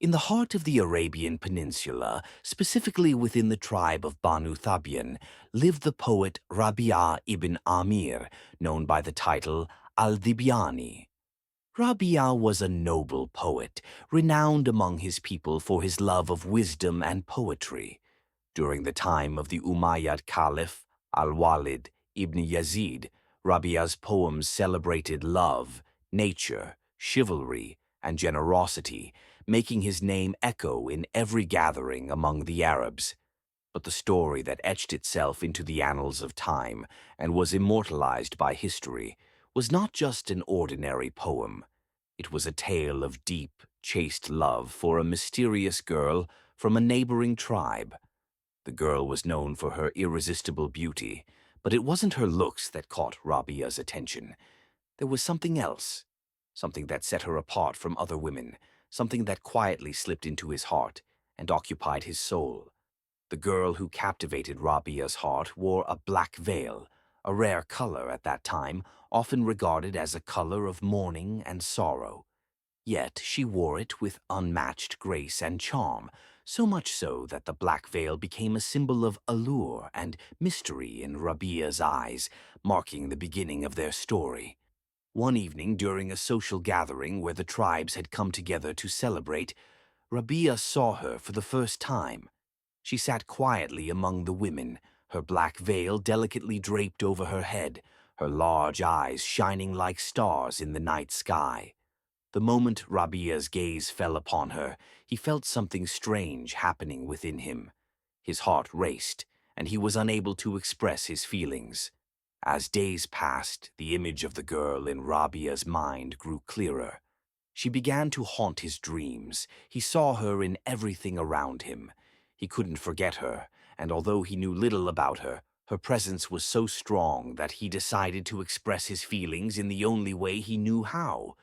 In the heart of the Arabian Peninsula, specifically within the tribe of Banu Thabian, lived the poet Rabi'a ibn Amir, known by the title Al-Dibyani. Rabi'a was a noble poet, renowned among his people for his love of wisdom and poetry. During the time of the Umayyad Caliph Al-Walid ibn Yazid, Rabi'a's poems celebrated love, nature, chivalry, and generosity, making his name echo in every gathering among the Arabs. But the story that etched itself into the annals of time and was immortalized by history was not just an ordinary poem. It was a tale of deep, chaste love for a mysterious girl from a neighboring tribe. The girl was known for her irresistible beauty, but it wasn't her looks that caught Rabia's attention. There was something else, something that set her apart from other women, something that quietly slipped into his heart and occupied his soul. The girl who captivated Rabia's heart wore a black veil, a rare color at that time, often regarded as a color of mourning and sorrow. Yet she wore it with unmatched grace and charm, so much so that the black veil became a symbol of allure and mystery in Rabia's eyes, marking the beginning of their story. One evening during a social gathering where the tribes had come together to celebrate, Rabi'a saw her for the first time. She sat quietly among the women, her black veil delicately draped over her head, her large eyes shining like stars in the night sky. The moment Rabia's gaze fell upon her, he felt something strange happening within him. His heart raced, and he was unable to express his feelings. As days passed, the image of the girl in Rabia's mind grew clearer. She began to haunt his dreams. He saw her in everything around him. He couldn't forget her, and although he knew little about her, her presence was so strong that he decided to express his feelings in the only way he knew how,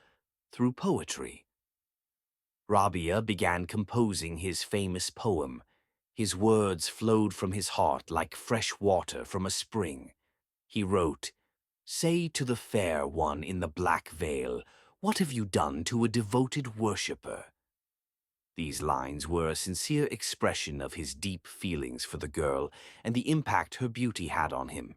through poetry. Rabi'a began composing his famous poem. His words flowed from his heart like fresh water from a spring. He wrote, "Say to the fair one in the black veil, what have you done to a devoted worshipper?" These lines were a sincere expression of his deep feelings for the girl and the impact her beauty had on him.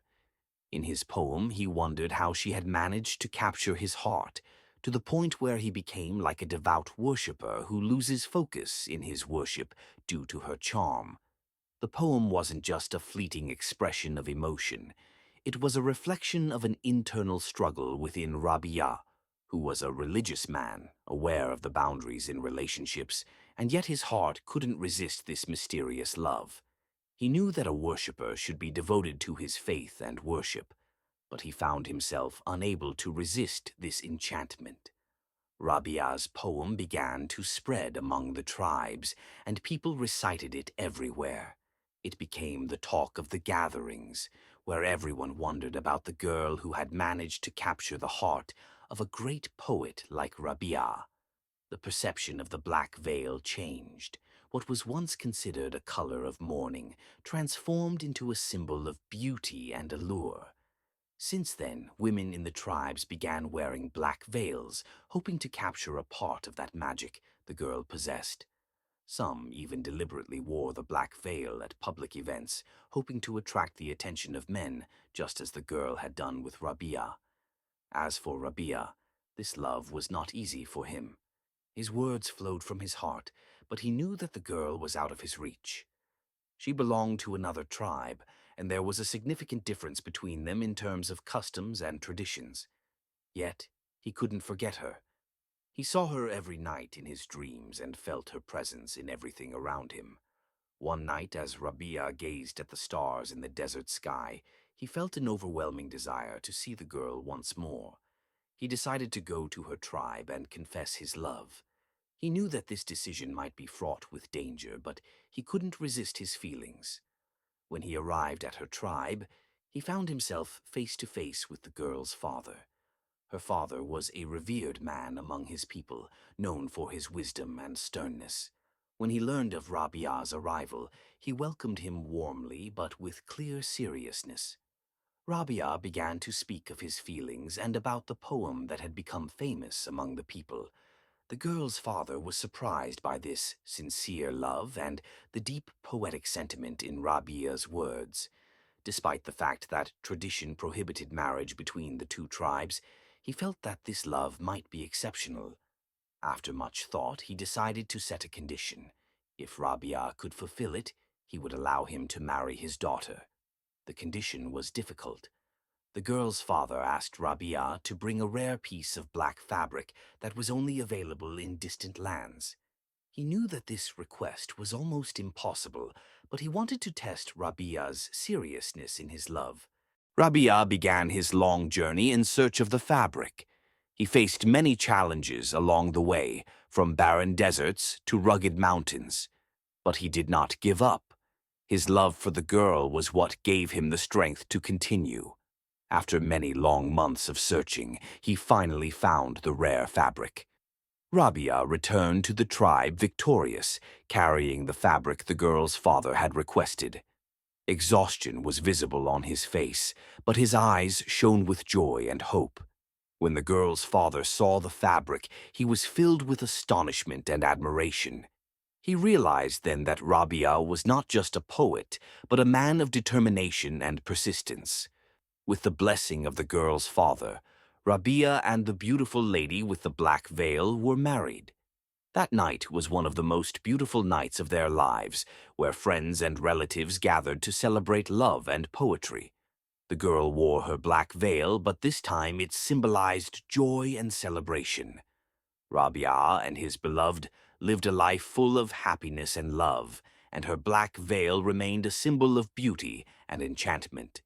In his poem, he wondered how she had managed to capture his heart, to the point where he became like a devout worshipper who loses focus in his worship due to her charm. The poem wasn't just a fleeting expression of emotion. It was a reflection of an internal struggle within Rabi'a, who was a religious man, aware of the boundaries in relationships, and yet his heart couldn't resist this mysterious love. He knew that a worshipper should be devoted to his faith and worship, but he found himself unable to resist this enchantment. Rabi'a's poem began to spread among the tribes, and people recited it everywhere. It became the talk of the gatherings, where everyone wondered about the girl who had managed to capture the heart of a great poet like Rabi'a. The perception of the black veil changed. What was once considered a color of mourning transformed into a symbol of beauty and allure. Since then, women in the tribes began wearing black veils, hoping to capture a part of that magic the girl possessed. Some even deliberately wore the black veil at public events, hoping to attract the attention of men, just as the girl had done with Rabi'a. As for Rabi'a, this love was not easy for him. His words flowed from his heart, but he knew that the girl was out of his reach. She belonged to another tribe, and there was a significant difference between them in terms of customs and traditions. Yet, he couldn't forget her. He saw her every night in his dreams and felt her presence in everything around him. One night, as Rabi'a gazed at the stars in the desert sky, he felt an overwhelming desire to see the girl once more. He decided to go to her tribe and confess his love. He knew that this decision might be fraught with danger, but he couldn't resist his feelings. When he arrived at her tribe, he found himself face to face with the girl's father. Her father was a revered man among his people, known for his wisdom and sternness. When he learned of Rabi'a's arrival, he welcomed him warmly but with clear seriousness. Rabi'a began to speak of his feelings and about the poem that had become famous among the people. The girl's father was surprised by this sincere love and the deep poetic sentiment in Rabi'a's words. Despite the fact that tradition prohibited marriage between the two tribes, he felt that this love might be exceptional. After much thought, he decided to set a condition. If Rabi'a could fulfill it, he would allow him to marry his daughter. The condition was difficult. The girl's father asked Rabi'a to bring a rare piece of black fabric that was only available in distant lands. He knew that this request was almost impossible, but he wanted to test Rabi'a's seriousness in his love. Rabi'a began his long journey in search of the fabric. He faced many challenges along the way, from barren deserts to rugged mountains. But he did not give up. His love for the girl was what gave him the strength to continue. After many long months of searching, he finally found the rare fabric. Rabi'a returned to the tribe victorious, carrying the fabric the girl's father had requested. Exhaustion was visible on his face, but his eyes shone with joy and hope. When the girl's father saw the fabric, he was filled with astonishment and admiration. He realized then that Rabi'a was not just a poet, but a man of determination and persistence. With the blessing of the girl's father, Rabi'a and the beautiful lady with the black veil were married. That night was one of the most beautiful nights of their lives, where friends and relatives gathered to celebrate love and poetry. The girl wore her black veil, but this time it symbolized joy and celebration. Rabi'a and his beloved lived a life full of happiness and love, and her black veil remained a symbol of beauty and enchantment.